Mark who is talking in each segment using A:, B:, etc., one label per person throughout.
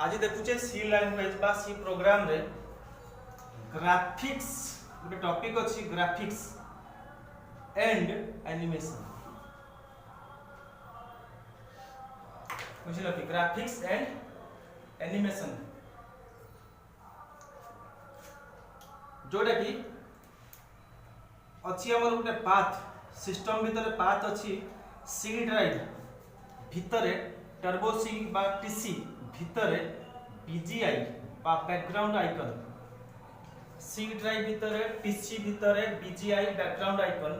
A: आज देखुचे सी लैंग्वेज बा C program रे ग्राफिक्स गोटे टॉपिक अछि ग्राफिक्स एंड एनिमेशन बुझिलो कि ग्राफिक्स एंड एनिमेशन जोटा कि अच्छी हमर गोटे पाथ सिस्टम भीतर पाथ अच्छी सी ड्राइव भीतर टर्बो सी बा टीसी भीतर बीजीआई बा बैकग्राउंड आइकन सी ड्राइव भीतर टीसी भीतर बीजीआई बैकग्राउंड आइकन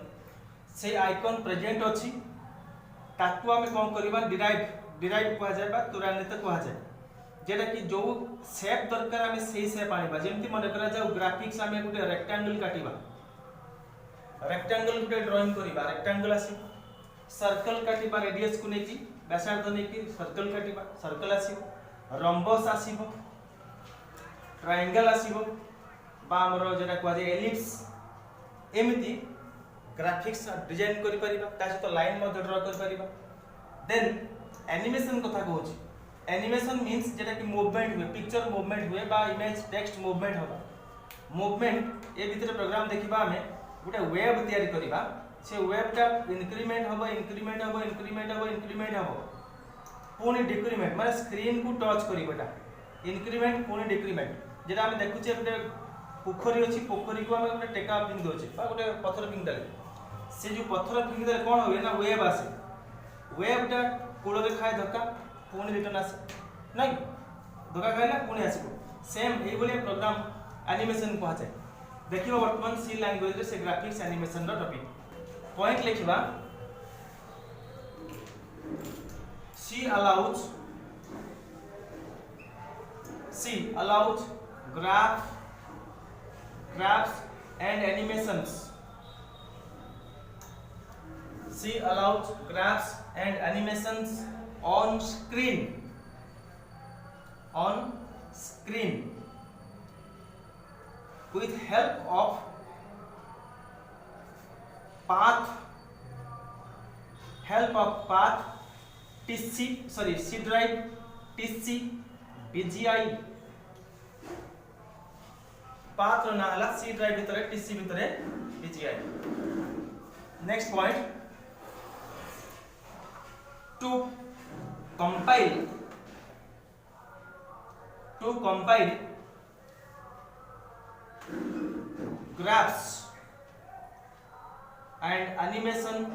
A: से आइकन प्रेजेंट अच्छी ताकू आम कौन करवा डिराइव कह जाए बा त्वरान्वित कह जाए जेटा कि जो शेप दरकार आम से शेप आनिबा जेमति मन करा जाऊ ग्राफिक्स आम गोटे रेक्टेंगल काटिबा रेक्टेंगल गोटे ड्राइंग करिबा रेक्टेंगल आसी सर्कल काटिबा रेडियस को नेकी व्यासार्ध नेकी सर्कल काटिबा सर्कल आसीबो रंबस आसीबो ट्रायंगल आसीबो बा हमर जेटा कह जाय एलिप्स एमिति ग्राफिक्स डिजाइन करि परिबा ता सहित लाइन मध्ये ड्रा करि परिबा देन एनिमेशन कथा कहूची एनिमेशन मीन्स जेटा कि मूवमेंट हुए पिक्चर मूवमेंट हुए बा इमेज टेक्स्ट मूवमेंट होबा मूवमेंट ए भीतर प्रोग्राम देखिबा हमें गोटे वेब तैयारी करिबा से वेबटा इंक्रीमेंट होबो इंक्रीमेंट होबो इंक्रीमेंट होबो इंक्रीमेंट होबो पुनी डिक्रीमेंट माने स्क्रीन को टच करिबोटा इंक्रीमेंट पुनी डिक्रीमेंट जेटा हम देखुचे गोटे पोखरी अछि पोखरी को हम गोटे टेका फिंग दोचे बा गोटे पत्थर फिंग देले से जो पत्थर फिंग देले कोन होय ना वेब आसे वेबटा कूल रे खाए धक्का पुनी रिटर्न आसे नहीं धक्का खाइला पुनी आसीबो सेम एई बोले प्रोग्राम एनिमेशन कहा जाय देखिबा वर्तमान सी लैंग्वेज रे से ग्राफिक्स एनिमेशन रो टॉपिक पॉइंट लिखिबा C allows graphs and animations. C allows graphs and animations on screen with help of path C drive TC BGI path रो ना हला C drive भीतर TC भीतर BGI next point to compile graphs and animation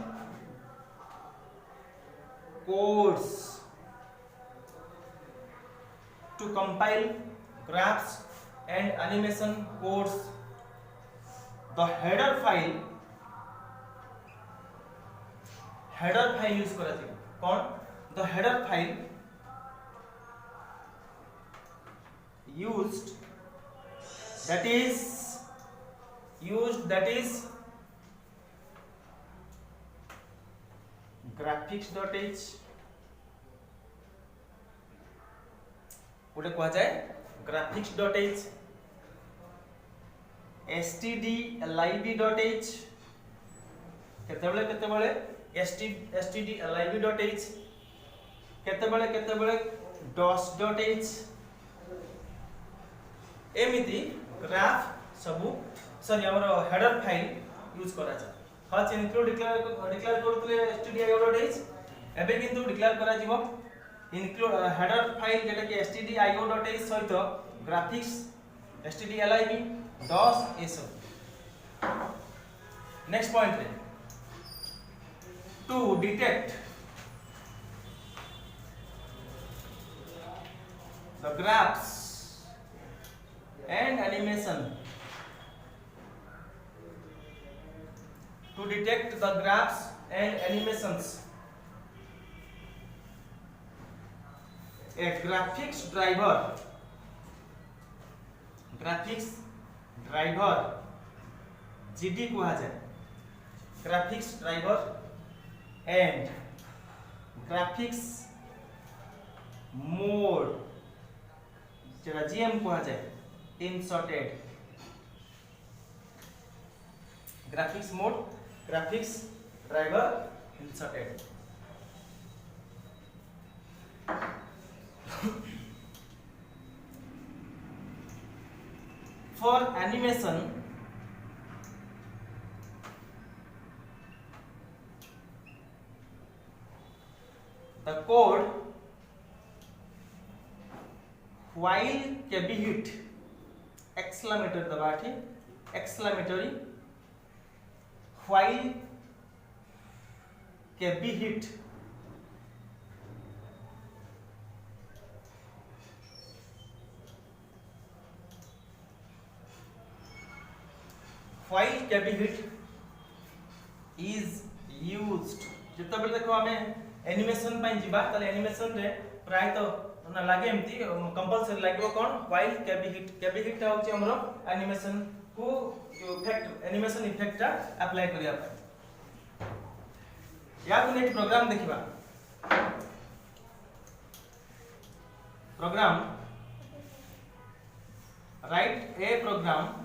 A: codes to compile graphs and animation codes the header file use करा जाए कौन the header file used that is graphics.h गोटे कह जाए graphics.h stdlib.h केतेबेले stdlib.h केतेबेले dos.h एमिति graph सबु sorry हमर header file use करा जाय फर्स्ट इंक्लूड डिक्लेयर करतले stdio.h एबे किंतु डिक्लेयर करा जीवो इंक्लूड हेडर फाइल जेटा कि stdio.h सहित ग्राफिक्स stdlib dos ए सब नेक्स्ट पॉइंट रे to detect the graphs and animation a graphics driver GD कहा जाए graphics driver and graphics mode Zeta GM कहा जाए inserted graphics mode graphics driver inserted for animation the code while can be hit exclamatory दबाठी exclamatory while can be hit while can be hit is used जतबे देखो हमें animation पाई जिबा तले animation रे प्राय तो ना लागे एमती कंपलसरी लागो कोन while can be hit होची हमरो एनिमेशन को जो इफेक्ट एनिमेशन इफेक्ट ता अप्लाई करिया या तो नेक्स्ट प्रोग्राम देखिबा program write a program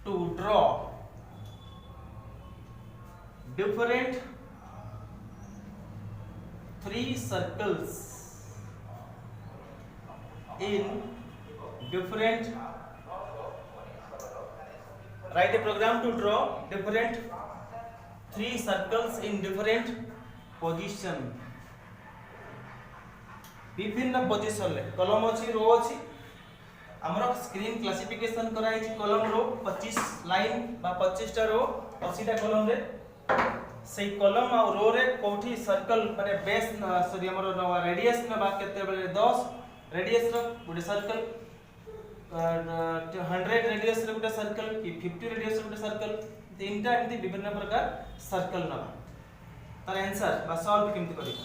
A: to draw different three circles in different write a program to draw different three circles in different position विभिन्न पोजीशन ले कॉलम अछि रो अछि हमरो स्क्रीन क्लासिफिकेशन कराई छी कॉलम रो 25 लाइन बा 25 टा रो 80 टा कॉलम रे सेई कॉलम आ रो रे कोठी सर्कल माने बेस सॉरी हमरो रेडियस में बा केते बेले 10 रेडियस रो गुटे सर्कल 100 रेडियस रो गुटे सर्कल कि 50 रेडियस रो गुटे सर्कल तीनटा एमती विभिन्न प्रकार सर्कल नबा तार आंसर बा सॉल्व केमति करी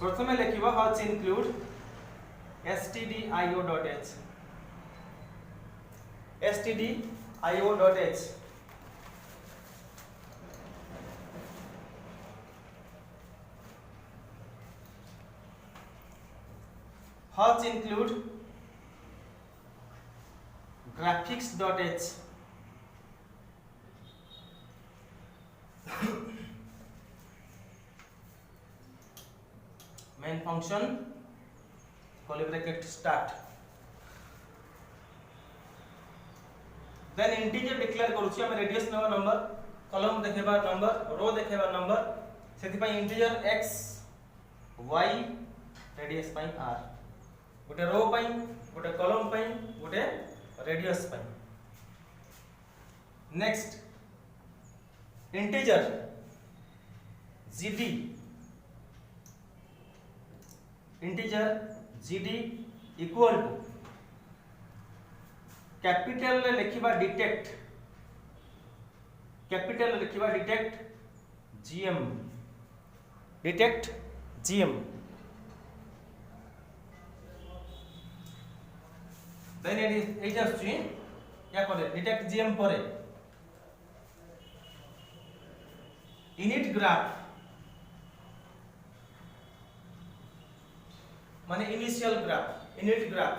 A: प्रथमे लिखिबा how to include stdio.h stdio.h how to include graphics.h main function curly bracket start then integer declare करूची हम रेडियस नंबर नंबर कॉलम देखेबा नंबर रो देखेबा नंबर सेति पई इंटीजर x y रेडियस पई r गोटे रो पई गोटे कॉलम पई गोटे रेडियस पई next integer gd integer gd equal to capital रे लिखिबा डिटेक्ट कैपिटल रे लिखिबा डिटेक्ट gm देन एट आछी या करे डिटेक्ट gm परे इनिट ग्राफ माने initial graph init graph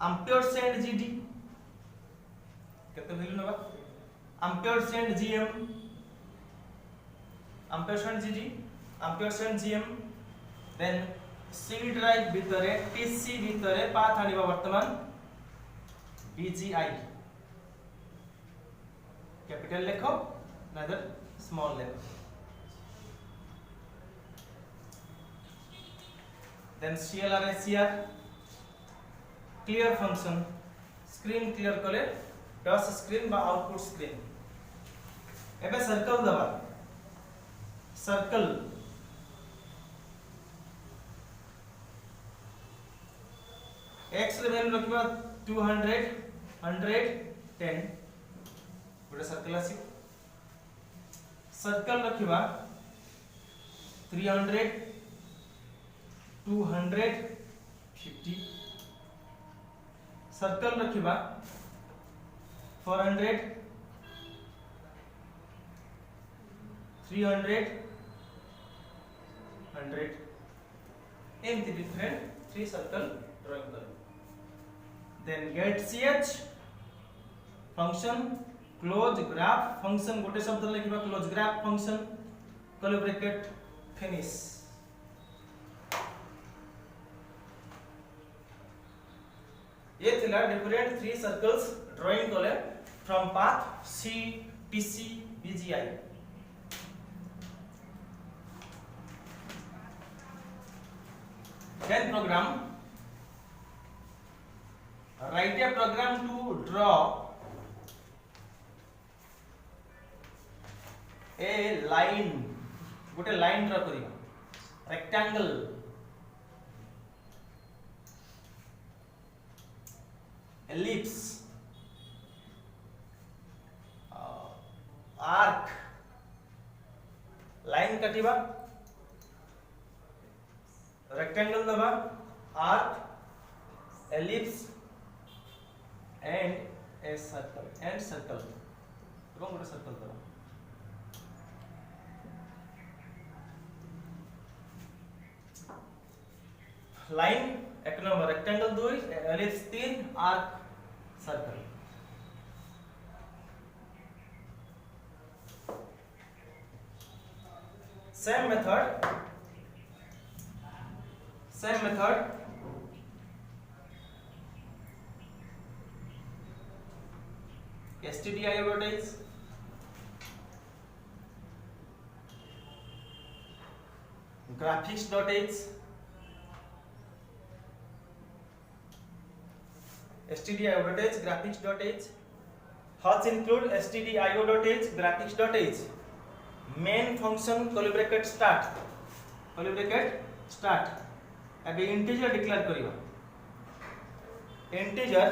A: ampersand gd केते वैल्यू नबा ampersand gm ampersand gd ampersand gm then C drive भितरे टीसी भितरे पाथ आनिबा वर्तमान bgi कैपिटल लिखो नादर स्मॉल लिखो then clr cr clear function screen clear कले टच स्क्रीन बा आउटपुट स्क्रीन एबे सर्कल दबा सर्कल x रे वैल्यू रखबा 200 110 गोटे सर्कल आसी सर्कल रखबा 300 250 सर्कल रखिबा 400 300 100 एमती डिफरेंट थ्री सर्कल ड्राइंग कर then get ch function close graph function गोटे शब्द लिखिबा close graph function curly bracket finish ये थिला डिफरेंट 3 सर्कल्स ड्राइंग कले from path C TC BGI. then program write a program to draw a line, गोटे line draw करिया rectangle ellipse arc line काटिबा rectangle दबा arc ellipse and a circle and circle এবং গোটে circle दबा line एक number rectangle 2 ellipse 3 arc circle. Same method stdio advertise graphics.h stdio advertise graphics.h Hats include stdio.h graphics.h main function curly bracket start अबे integer declare करिवा integer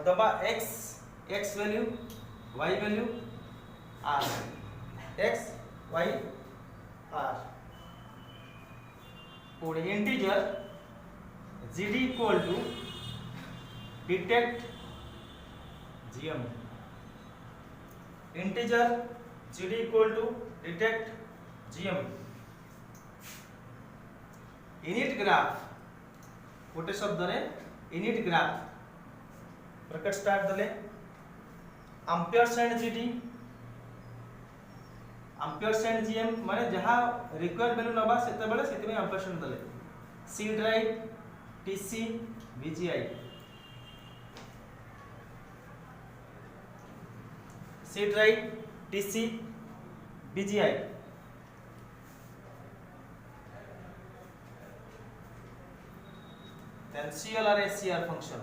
A: दबा x value y value r x y r और integer gd equal to detect gm integer gd equal to detect gm init graph गोटे शब्द रे init graph bracket start दले एम्पियरसेंड GD एम्पियरसेंड GM माने जहां required value नबा सेते बेले सेते में एम्पियरसेंड दले C drive TC BGI C drive TC BGI then CLR SCR function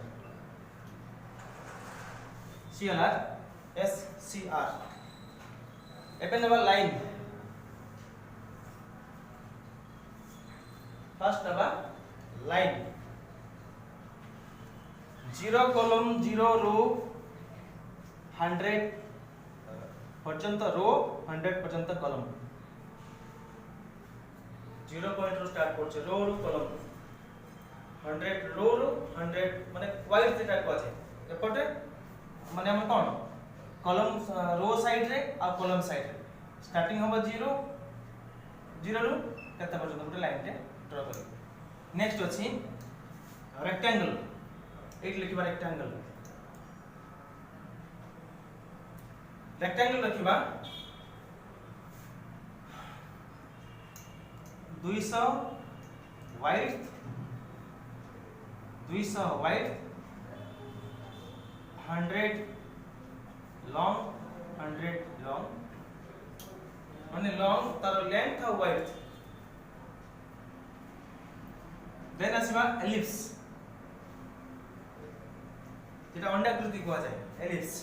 A: CLR SCR even our line first our line 0 column 0 row 100 पर्यंत रो 100 पर्यंत कॉलम 0 पॉइंट रो स्टार्ट करछ रो रो कॉलम 100 रो रो 100 माने वाइड जेटा को আছে एपटे माने हम कोन कॉलम रो साइड रे आ column side रे स्टार्टिंग होबा 0 0 रो केते पर्यंत गोटे लाइन रे ड्रा करी। नेक्स्ट अछि रेक्टेंगल एट लिखिबा रेक्टेंगल रखिबा 200 वाइड 100 लॉन्ग 100 लॉन्ग माने लॉन्ग तार लेंथ और वाइड देन आसीबा एलिप्स जेटा अंडाकृति को जाय एलिप्स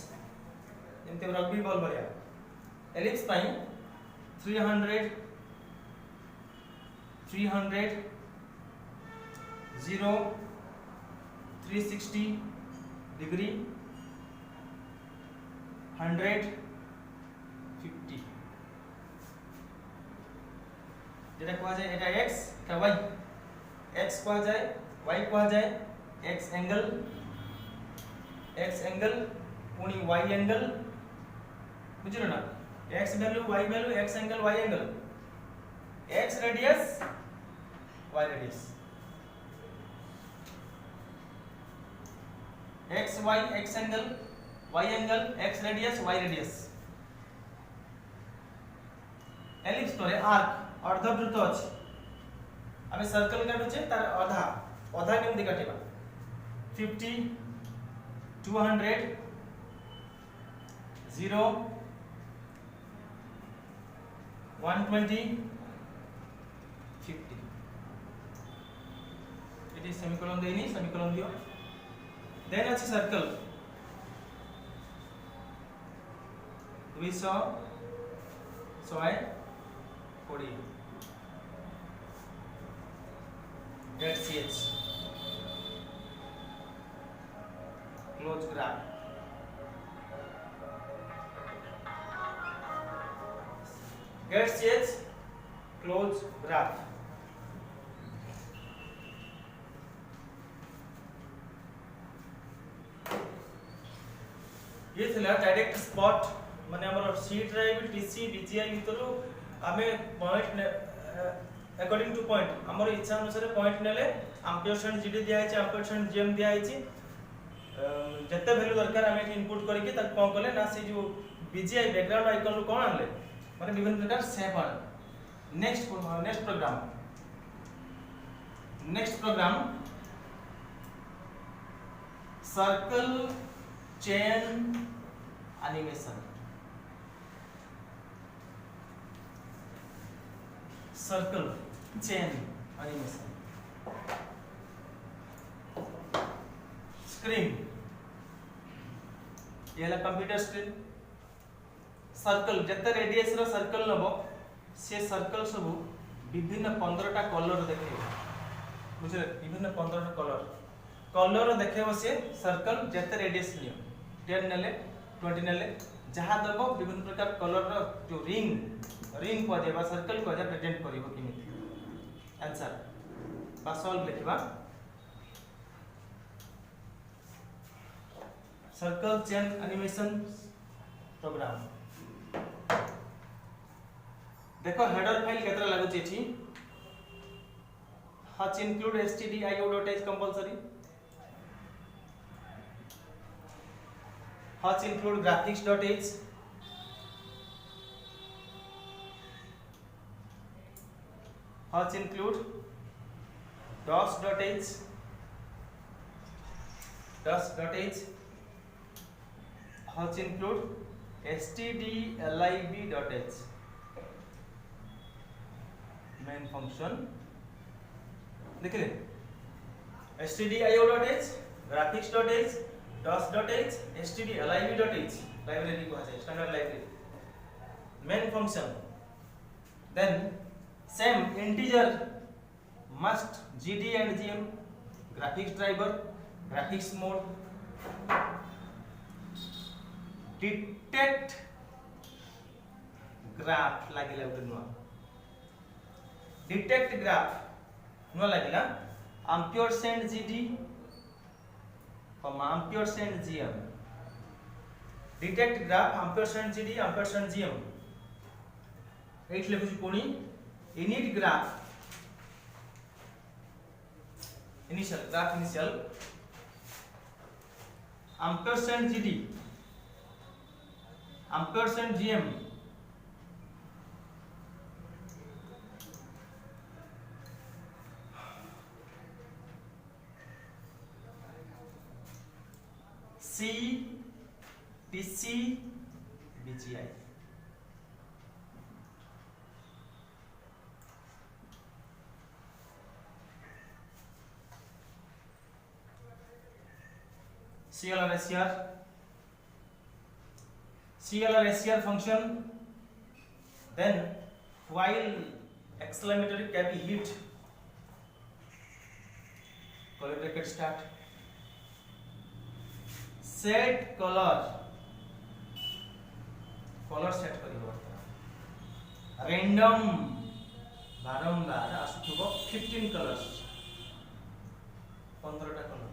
A: एमते रग्बी बॉल बरिया एलिप्स पाई 300 0 360 डिग्री 100 50 जेटा को जाय एटा x एटा y x को जाय y को जाय x एंगल पुनी y एंगल बुझलो ना x value y value x angle y angle x radius y radius x y x angle y angle x radius y radius ellipse तोरे arc अर्धवृत्त अछि आमे सर्कल काटुचे तार आधा केमति काटिबा 50 200 0 120 50 এটি সেমিকোলন দেইনি সেমিকোলন দিও দেন আছে circle 200 120 get ch close graph get ch close graph ये थिला डायरेक्ट स्पॉट माने हमर सी ड्राइव टीसी बीजीआई भितरु आमे पॉइंट अकॉर्डिंग टू पॉइंट हमर इच्छा अनुसार पॉइंट नेले एम्पियर जीडी दिया है एम्पियर जीएम दिया है जते वैल्यू दरकार आमे इनपुट करके तक कोन करले ना से जो बीजीआई बैकग्राउंड आइकन रो कोन आनले माने विभिन्न प्रकार शेप आन next program circle chain animation circle chain animation screen ये ला कंप्यूटर स्क्रीन सर्कल जते रेडियस रो सर्कल नबो से सर्कल सब विभिन्न 15 टा कलर देखेबो बुझले विभिन्न 15 टा कलर देखेबो से सर्कल जते रेडियस लियो 10 नेले 20 नेले जहा दबो विभिन्न प्रकार कलर रो जो रिंग को देबा सर्कल को जा प्रेजेंट करिवो किमिति आंसर बा सॉल्व लिखबा सर्कल चेन एनिमेशन प्रोग्राम देखो हेडर फाइल केतरा लागो एठी Hutch include stdio.h compulsory Hutch include graphics.h Hutch include dos.h Hutch include stdlib.h main function देखिए stdio.h graphics.h dos.h stdlib.h library को है standard library main function then same integer must gd and gm graphics driver graphics mode detect graph लागिला उठे नुआ detect graph नुआ लागिला ampersand gd ampersand gm detect graph ampersand gd ampersand gm एट लिखुची कोणी init graph initial ampersand gd ampersand gm c tc bgi CLR SCR function then while exclamatory can be hit curly bracket start set color set करियो random बारंबार आसुथबो 15 colours 15 टा colour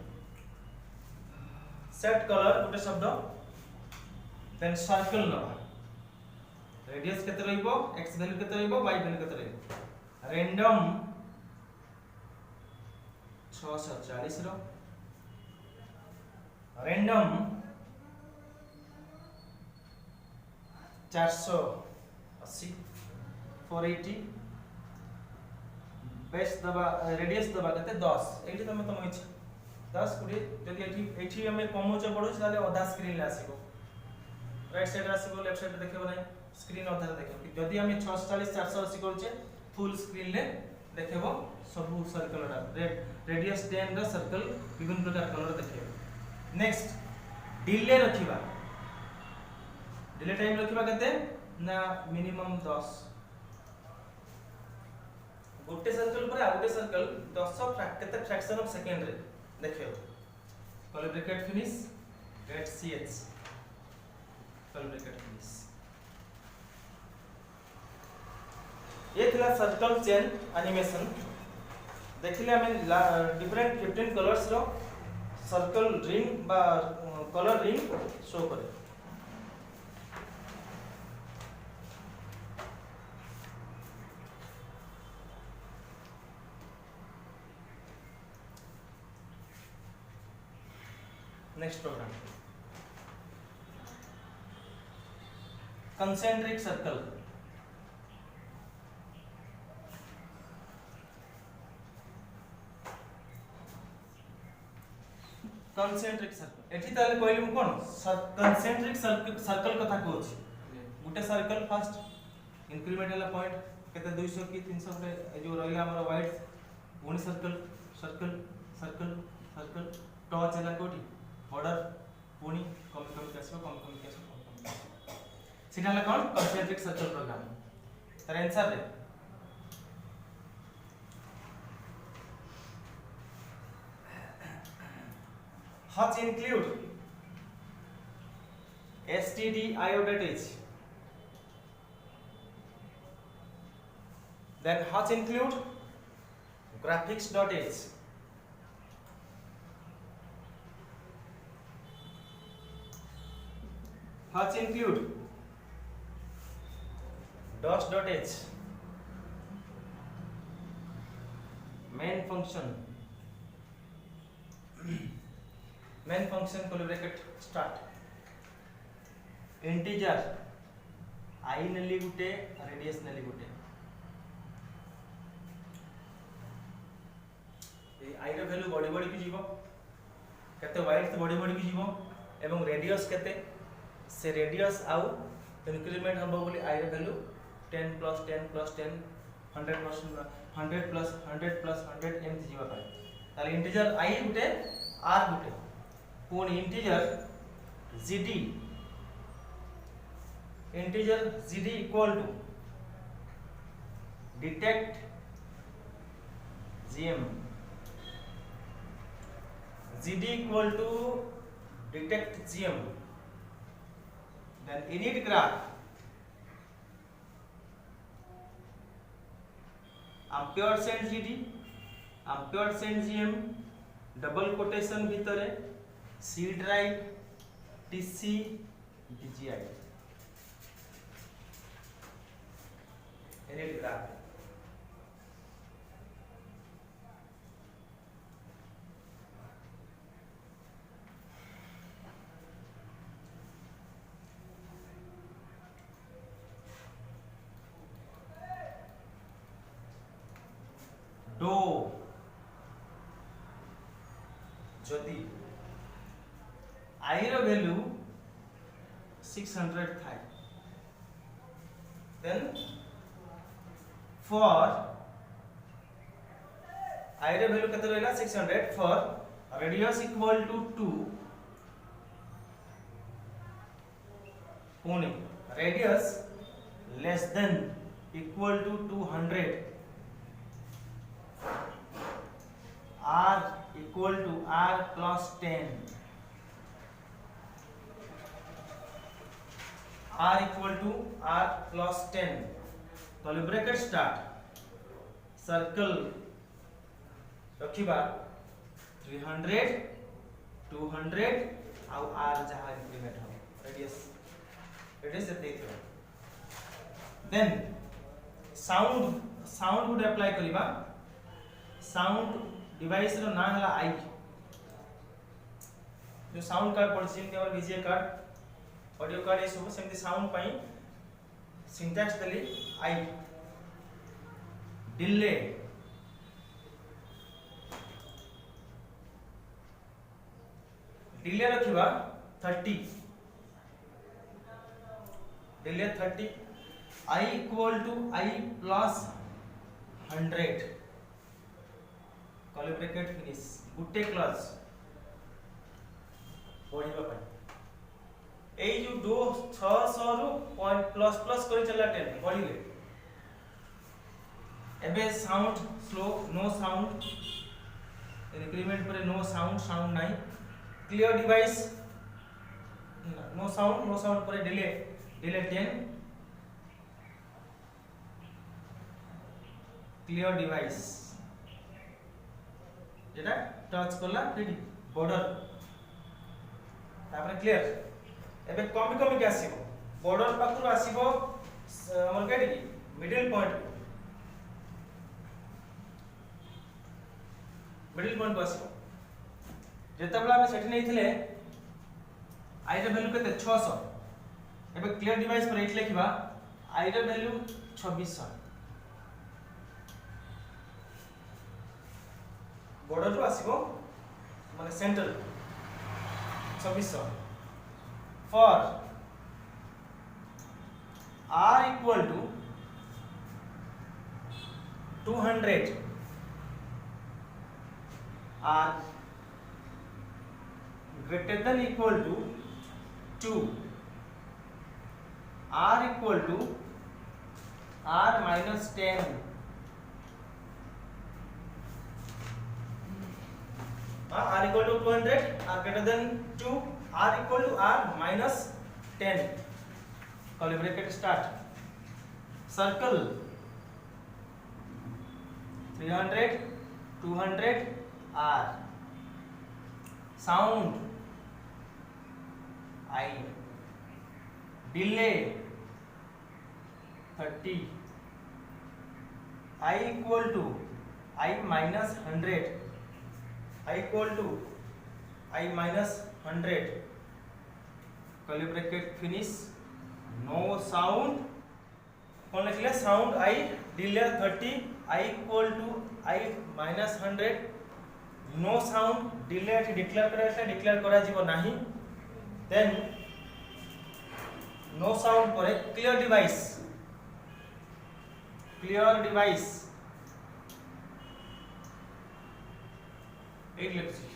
A: set colour गोटे शब्द then circle नबा radius केते रहइबो x value केते रहइबो y value केते रहइबो random 640 रो random 480 480 base दबा रेडियस दबा केते 10 एठी तमे इच्छा 10 20 जदि एठी हमें कमोच पड़ो ताले आधा स्क्रीन ले आसीबो राइट साइड आसीबो लेफ्ट साइड देखिबो नै स्क्रीन आधा देखिबो जदि हमें 640 480 करछे फुल स्क्रीन ले देखिबो सब सर्कल रेडियस 10 रा सर्कल विभिन्न प्रकार कलर देखिबो नेक्स्ट डिले रखिबा डिले टाइम रखिबा केते ना मिनिमम 10 गोटे सर्कल पर आ गोटे सर्कल 10 केते फ्रैक्शन ऑफ सेकंड रे देखियो curly bracket finish get ch curly bracket finish ये थिला सर्कल चेन एनिमेशन देखिले हमें डिफरेंट 15 कलर्स रो सर्कल रिंग बा कलर रिंग शो करे next program concentric circle concentric circle एठी ताले कहली मु कोन कंसेंट्रिक सर्कल कथा कहूची गुटे सर्कल फर्स्ट इंक्रीमेंट वाला पॉइंट केते 200 की 300 के जो रहला हमर वाइड पुनी circle circle circle circle touch हला कोठी ऑर्डर पुनी कम कम कैसे सीधा ला कौन कंसेंट्रिक सर्कल प्रोग्राम तर आंसर रे Hutch include stdio.h then Hutch include graphics.h Hutch include docs.h main function curly bracket start integer I Nelly Gute radius Nelly Gute A I रो value बड़ी बड़ी की जीवो केते वाइड बड़ी बड़ी की जीवो एवं रेडियस केते से रेडियस आउ इंक्रीमेंट हम बोली I रो वैल्यू 10 + 10 + 10 100 + 100 एम जीवा पाए ताले integer I Gute r Gute cone integer gd equal to detect gm gd equal to detect gm then init graph ampersand gd ampersand gm double quotation भितरे C drive TC DGI init graph do जदि I रो value 600 थाय then for I रो value केते रहला 600 for radius equal to 2 पुनी radius less than equal to 200 r equal to r plus 10 r equal to r plus 10 curly bracket start circle रखिबा 300 200 आउ r जहां इंक्रीमेंट हो रेडियस देखियो देन साउंड गुड अप्लाई करिबा sound device रो ना हला आई जो साउंड कार्ड पड़छि के और वीजे कार्ड ऑडियो कार्ड ए सब सेमति साउंड पई सिंटैक्स दली आई डिले डिले रखिबा 30 delay 30 I equal to I plus 100 curly bracket finish गुटे क्लॉज बढ़िबा पय एई जो दो 600 रु पॉइंट प्लस प्लस करी चला 10 बढ़िले एबे sound slow no sound increment पर नो साउंड नहीं क्लियर डिवाइस नो साउंड पर डिले 10 क्लियर डिवाइस जेटा टच करला फिर बॉर्डर तापर क्लियर एबे कमी के आसीबो बॉर्डर पाखरु आसीबो हमर केडी मिडिल पॉइंट को आसीबो जेतबला हम सेठी नै थिले आई ର वैल्यू केते 600 एबे क्लियर डिवाइस पर एट लिखिबा आई ର वैल्यू 2600 बॉर्डर रो आसीबो माने centre 2600 for r equal to 200 r greater than equal to 2 r equal to r minus 10 r equal to 200 r greater than 2 r equal to r minus 10 curly bracket start circle 300 200 r sound I delay 30 I equal to I minus 100 I equal to I minus 100 curly bracket finish no sound कौन लिखले sound I delay 30 I equal to I minus 100 no sound delay declare करा जीवो नाही then no sound पर clear device एक लिखछि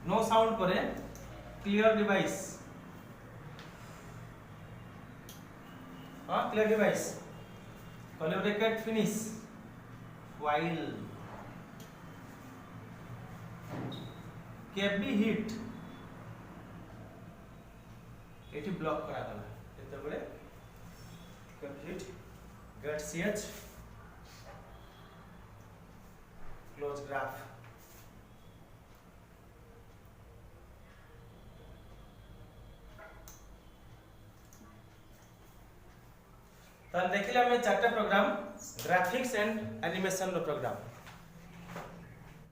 A: no sound पर clear device clear device curly bracket finish while KB hit एटी ब्लॉक करा गला एते बळे KB hit get ch close graph तार देखिले हमें चारटा प्रोग्राम ग्राफिक्स एंड एनिमेशन रो प्रोग्राम